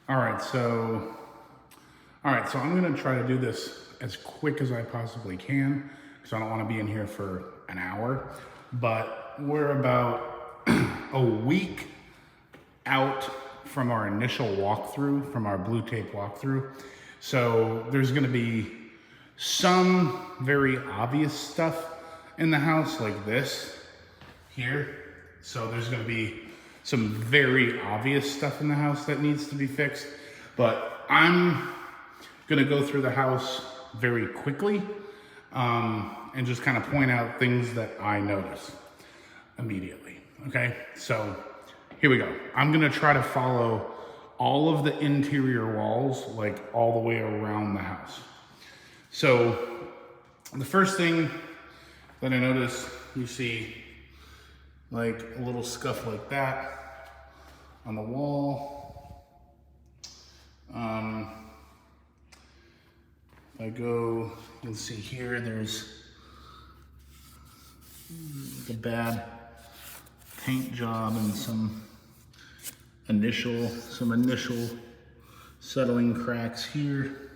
All right, so I'm gonna try to do this as quick as I possibly can because I don't want to be in here for an hour. But we're about a week out from our initial walkthrough, from our blue tape walkthrough. So there's gonna be some very obvious stuff in the house like this here. So there's gonna be some very obvious stuff in the house that needs to be fixed. But I'm gonna go through the house very quickly and just kind of point out things that I notice immediately, okay? So here we go. I'm gonna try to follow all of the interior walls, like all the way around the house. So the first thing that I notice, you see like a little scuff like that on the wall. If I go, you'll see here, there's the bad paint job and some initial settling cracks here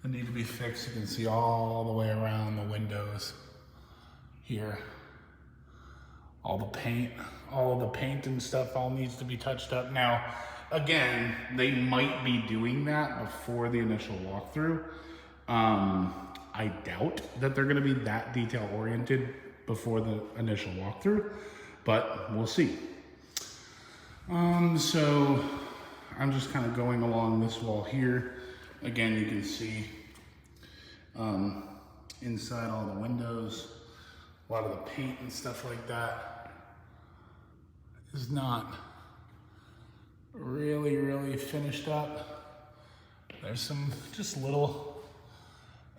that need to be fixed. You can see all the way around the windows here. All the paint and stuff all needs to be touched up. Now, again, they might be doing that before the initial walkthrough. I doubt that they're gonna be that detail oriented before the initial walkthrough, but we'll see. So I'm just kind of going along this wall here. Again, you can see inside all the windows, a lot of the paint and stuff like that is not really finished up. There's some just little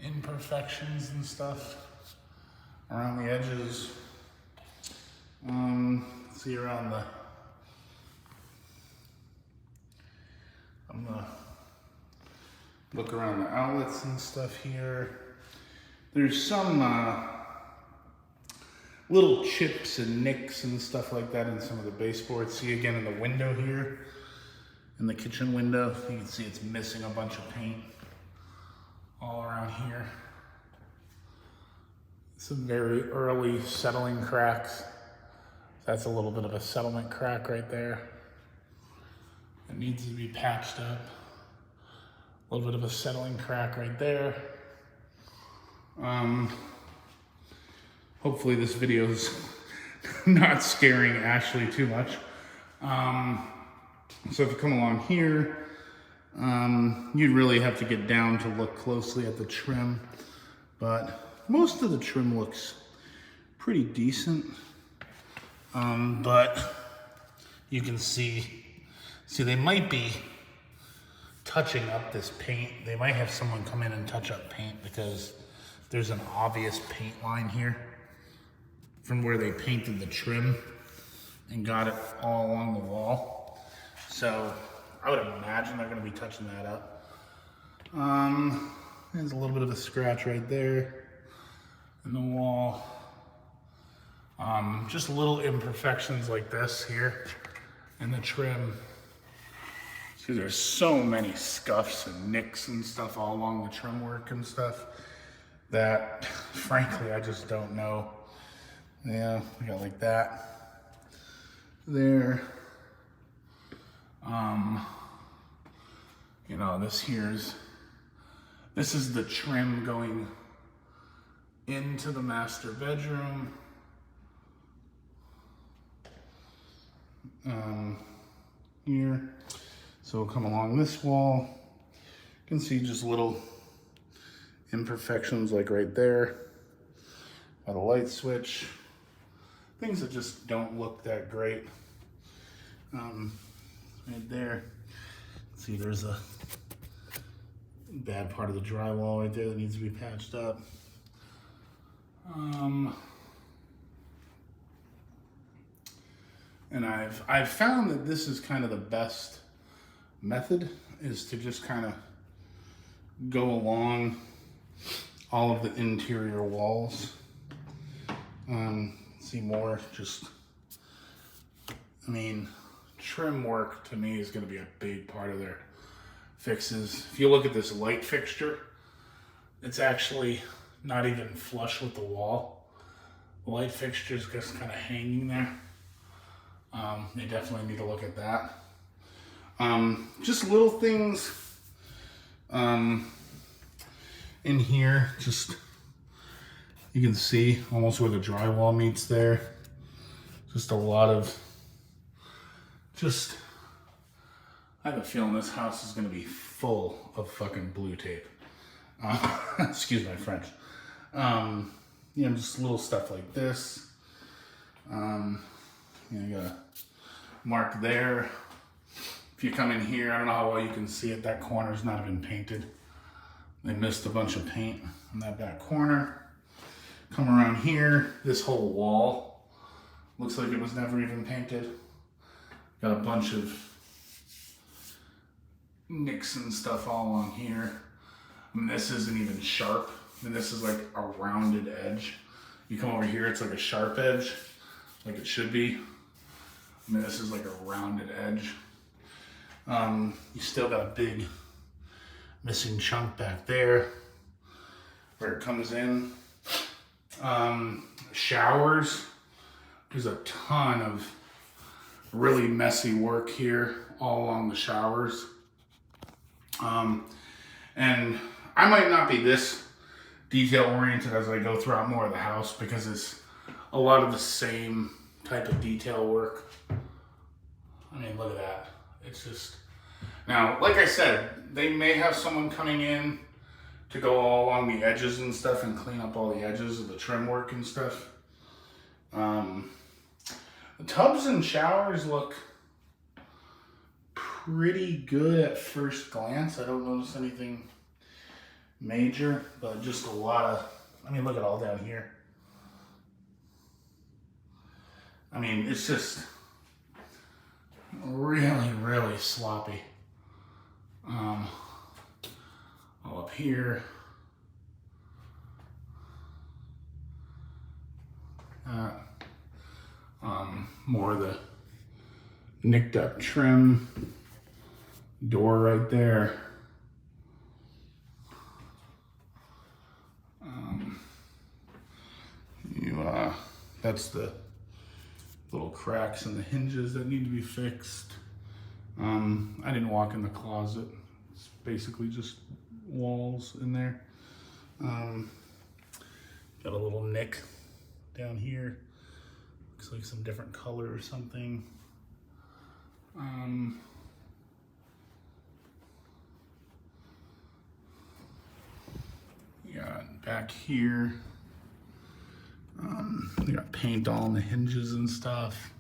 imperfections and stuff around the edges. See around the, I'm gonna look around the outlets and stuff here. There's some little chips and nicks and stuff like that in some of the baseboards. See again in the window here, in the kitchen window, you can see it's missing a bunch of paint all around here. Some very early settling cracks. That's a little bit of a settlement crack right there. It needs to be patched up. A little bit of a settling crack right there. Hopefully this video's not scaring Ashley too much. So if you come along here, you'd really have to get down to look closely at the trim, but most of the trim looks pretty decent. But you can see they might be touching up this paint. They might have someone come in and touch up paint because there's an obvious paint line here from where they painted the trim and got it all along the wall. So I would imagine they're gonna be touching that up. There's a little bit of a scratch right there in the wall. Just little imperfections like this here in the trim. See, there's so many scuffs and nicks and stuff all along the trim work and stuff that, frankly, I just don't know. Yeah, we got like that there. You know, this is the trim going into the master bedroom. Here. So we'll come along this wall. You can see just little imperfections like right there by the light switch. Things that just don't look that great. Right there. See, there's a bad part of the drywall right there that needs to be patched up. And I've found that this is kind of the best method, is to just kind of go along all of the interior walls. See more just, I mean, trim work to me is going to be a big part of their fixes. If you look at this light fixture, it's actually not even flush with the wall. The light fixture is just kind of hanging there. They definitely need to look at that. Just little things in here, just you can see almost where the drywall meets there. Just a lot of I have a feeling this house is going to be full of fucking blue tape. Excuse my French. You know, just little stuff like this. You know, you got a mark there. If you come in here, I don't know how well you can see it. That corner's not even painted. They missed a bunch of paint in that back corner. Come around here, this whole wall looks like it was never even painted. Got a bunch of nicks and stuff all along here. I mean, this isn't even sharp. I mean, this is like a rounded edge. You come over here, it's like a sharp edge, like it should be. I mean, this is like a rounded edge. You still got a big missing chunk back there where it comes in. Showers. There's a ton of really messy work here all along the showers. And I might not be this detail oriented as I go throughout more of the house because it's a lot of the same type of detail work. I mean, look at that. It's just, now, like I said, they may have someone coming in to go all along the edges and stuff and clean up all the edges of the trim work and stuff. The tubs and showers look pretty good at first glance. I don't notice anything major, but just a lot of, I mean, look at all down here. I mean, it's just really, really sloppy. All up here. More of the nicked up trim. Door right there. That's the little cracks in the hinges that need to be fixed. I didn't walk in the closet. It's basically just walls in there. Got a little nick down here. Looks like some different color or something. Got back here. We got paint all on the hinges and stuff.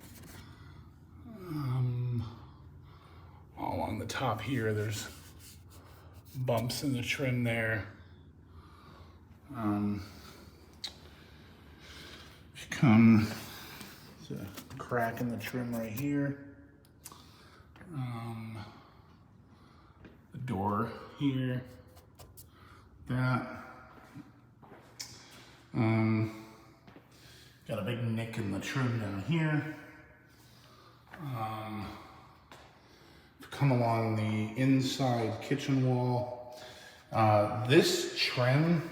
All along the top here, there's bumps in the trim there. If you come, there's a crack in the trim right here. The door here, that. Got a big nick in the trim down here. Come along the inside kitchen wall. This trim,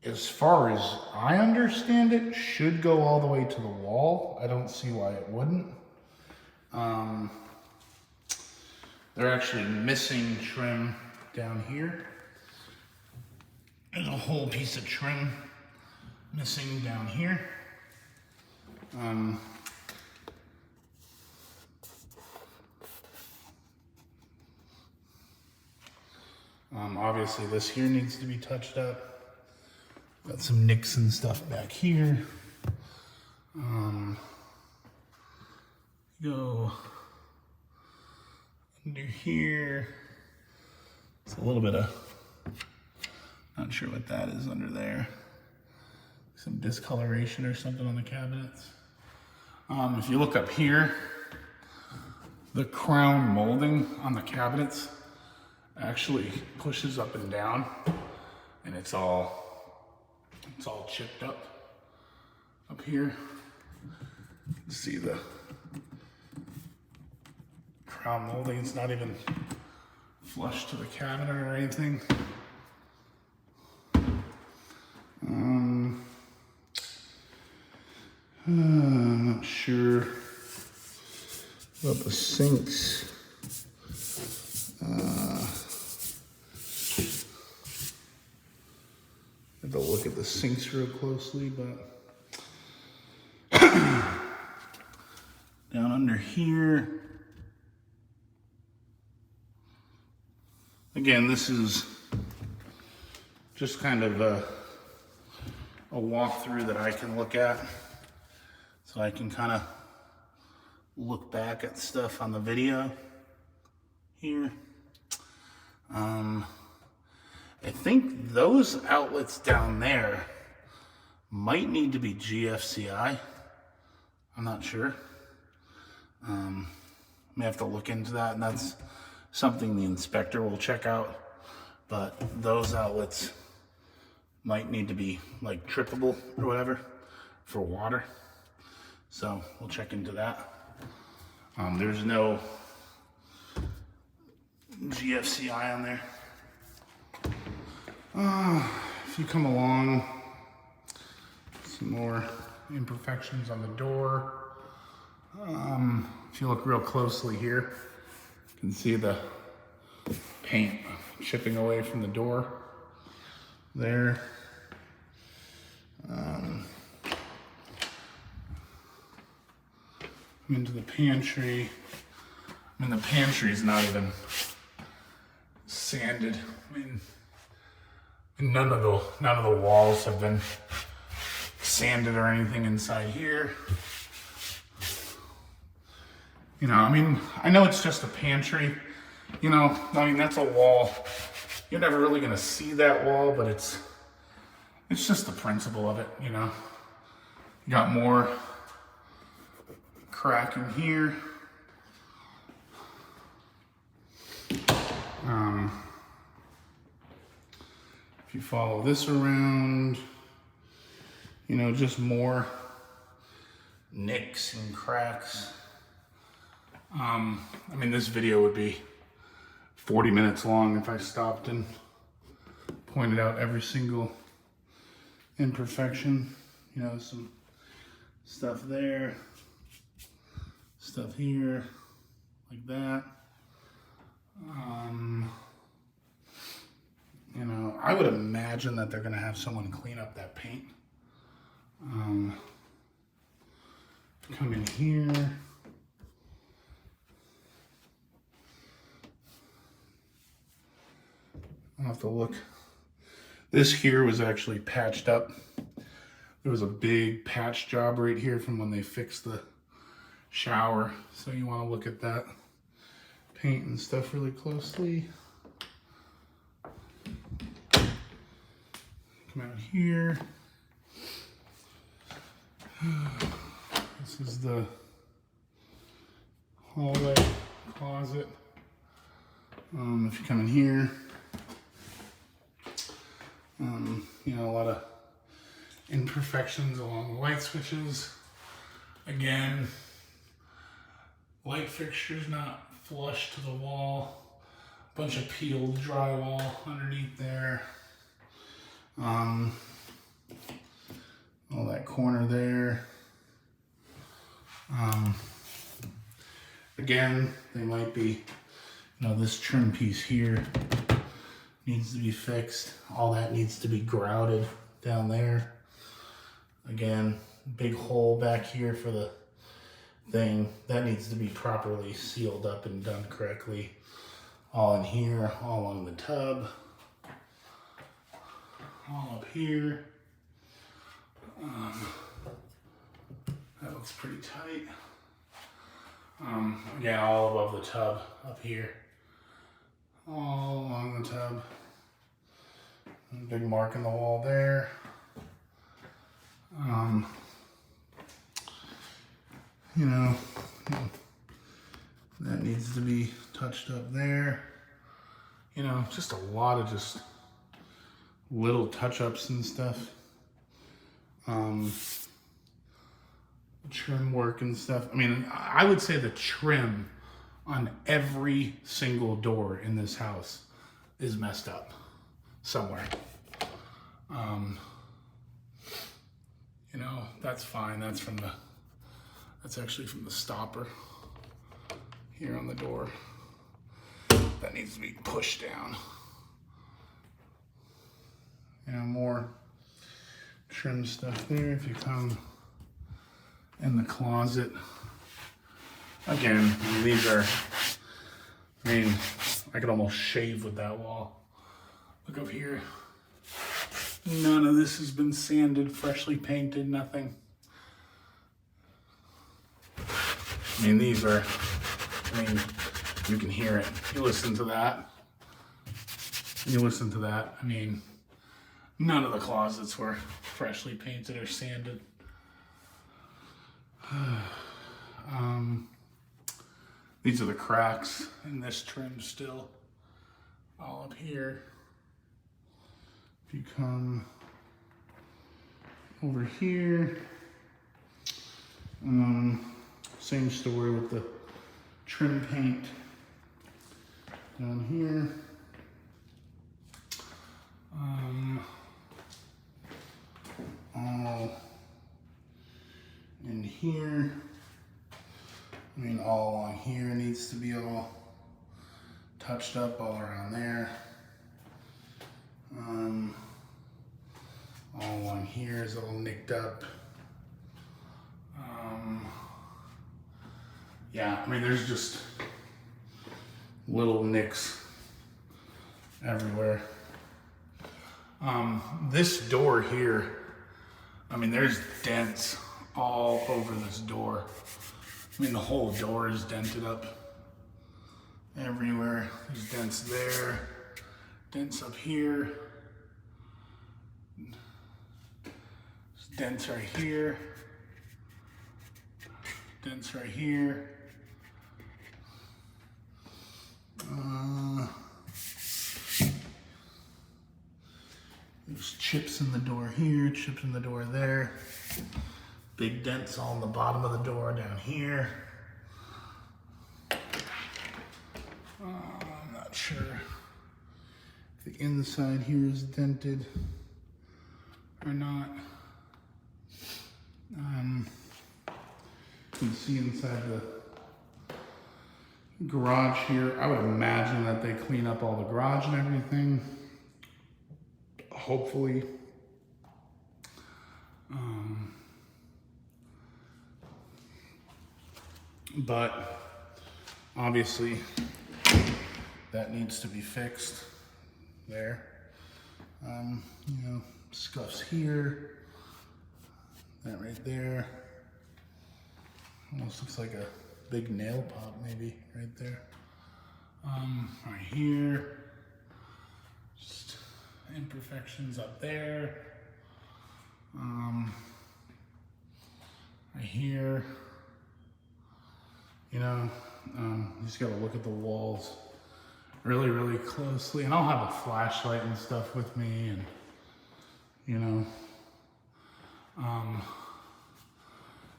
as far as I understand it, should go all the way to the wall. I don't see why it wouldn't. They're actually missing trim down here. There's a whole piece of trim missing down here. Obviously this here needs to be touched up. Got some nicks and stuff back here. Go under here. It's a little bit of, not sure what that is under there. Some discoloration or something on the cabinets. If you look up here, the crown molding on the cabinets actually pushes up and down, and it's all chipped up here. You can see the problem. The whole thing's not even flush to the cabinet or anything. I'm not sure about the sinks. Have to look at the sinks real closely, but down under here, again, this is just kind of a walkthrough that I can look at, so I can kind of look back at stuff on the video here. I think those outlets down there might need to be GFCI. I'm not sure. May have to look into that, and that's something the inspector will check out. But those outlets might need to be like trippable or whatever for water. So we'll check into that. There's no GFCI on there. If you come along, some more imperfections on the door. If you look real closely here, you can see the paint chipping away from the door there. I'm into the pantry. I mean, the pantry is not even sanded. I mean, none of the walls have been sanded or anything inside here. You know, I mean, I know it's just a pantry. You know, I mean, that's a wall. You're never really gonna see that wall, but it's just the principle of it, you know. You got more crack in here. If you follow this around, you know, just more nicks and cracks. I mean, this video would be 40 minutes long if I stopped and pointed out every single imperfection. You know, some stuff there, stuff here, like that. You know, I would imagine that they're gonna have someone clean up that paint. Come in here. I'll have to look. This here was actually patched up. There was a big patch job right here from when they fixed the shower. So you want to look at that paint and stuff really closely. Come out here. This is the hallway closet. If you come in here, you know, a lot of imperfections along the light switches. Again, light fixtures not flush to the wall. Bunch of peeled drywall underneath there. All that corner there. Again, they might be, you know, this trim piece here needs to be fixed. All that needs to be grouted down there. Again, big hole back here for the thing. That needs to be properly sealed up and done correctly. All in here, all along the tub. All up here. That looks pretty tight. Again, all above the tub up here. All along the tub. Big mark in the wall there. You know, that needs to be touched up there. You know, just a lot of just little touch-ups and stuff. Trim work and stuff. I mean, I would say the trim on every single door in this house is messed up somewhere. You know, that's fine. That's actually from the stopper here on the door. That needs to be pushed down. You know, more trim stuff there. If you come in the closet, again, these are, I could almost shave with that wall. Look up here. None of this has been sanded, freshly painted, nothing. These are, you can hear it. You listen to that. None of the closets were freshly painted or sanded. These are the cracks in this trim still, all up here. If you come over here, same story with the trim paint down here. All in here. All along here needs to be all touched up, all around there. All along here is all nicked up. Yeah, there's just little nicks everywhere. This door here, there's dents all over this door. The whole door is dented up everywhere. There's dents there, dents up here, there's dents right here, dents right here. There's chips in the door here, chips in the door there. Big dents on the bottom of the door down here. I'm not sure if the inside here is dented or not. You can see inside the garage here. I would imagine that they clean up all the garage and everything. Hopefully. But obviously that needs to be fixed there. Scuffs here, that right there. Almost looks like a big nail pop maybe right there. Right here, just imperfections up there. Right here. You just gotta look at the walls really, really closely. And I'll have a flashlight and stuff with me, and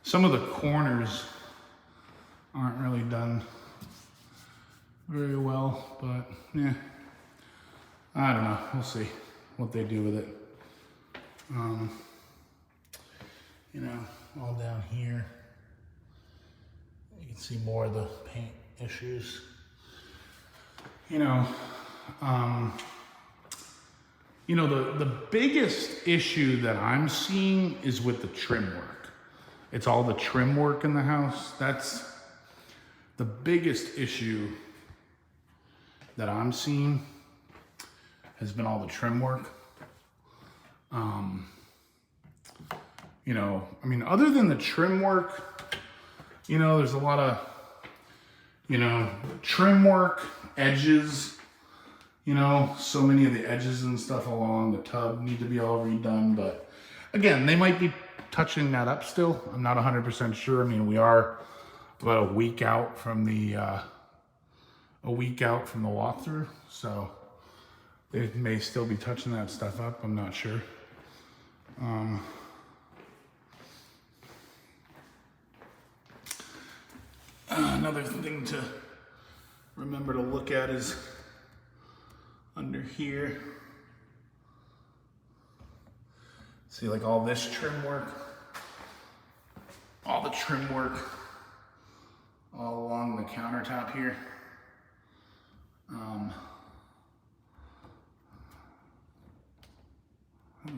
some of the corners aren't really done very well, but yeah, I don't know. We'll see what they do with it. All down here. You can see more of the paint issues. The biggest issue that I'm seeing is with the trim work. It's all the trim work in the house. That's the biggest issue that I'm seeing, has been all the trim work. Other than the trim work, there's a lot of, trim work, edges, so many of the edges and stuff along the tub need to be all redone. But again, they might be touching that up still. I'm not 100% sure. We are about a week out from the walkthrough, so they may still be touching that stuff up. I'm not sure. Another thing to remember to look at is under here. See, like all this trim work, all the trim work all along the countertop here.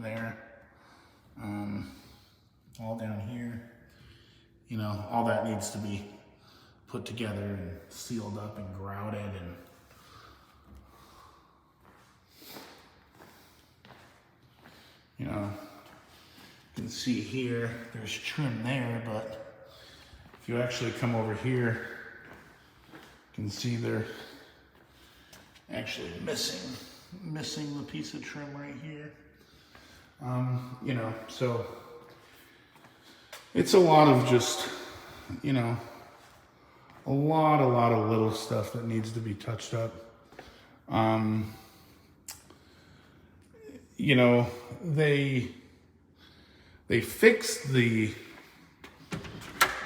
There, all down here, you know, all that needs to be put together and sealed up and grouted, and you know, you can see here there's trim there, but if you actually come over here, you can see they're actually missing the piece of trim right here. You know, so it's a lot of just, you know, a lot of little stuff that needs to be touched up. You know, they fixed the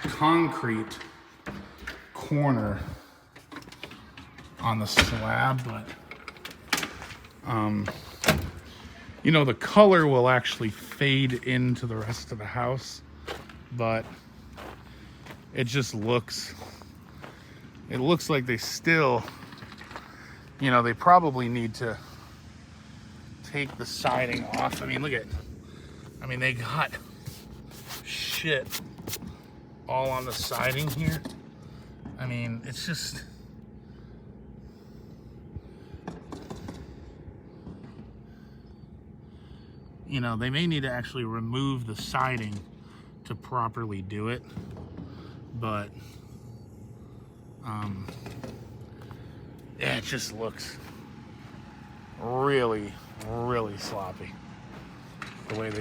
concrete corner on the slab, but you know, the color will actually fade into the rest of the house, but it just looks, it looks like they still, you know, they probably need to take the siding off. I mean, look at, I mean, they got shit all on the siding here. I mean, it's just, you know, they may need to actually remove the siding to properly do it, but yeah, it just looks really sloppy the way they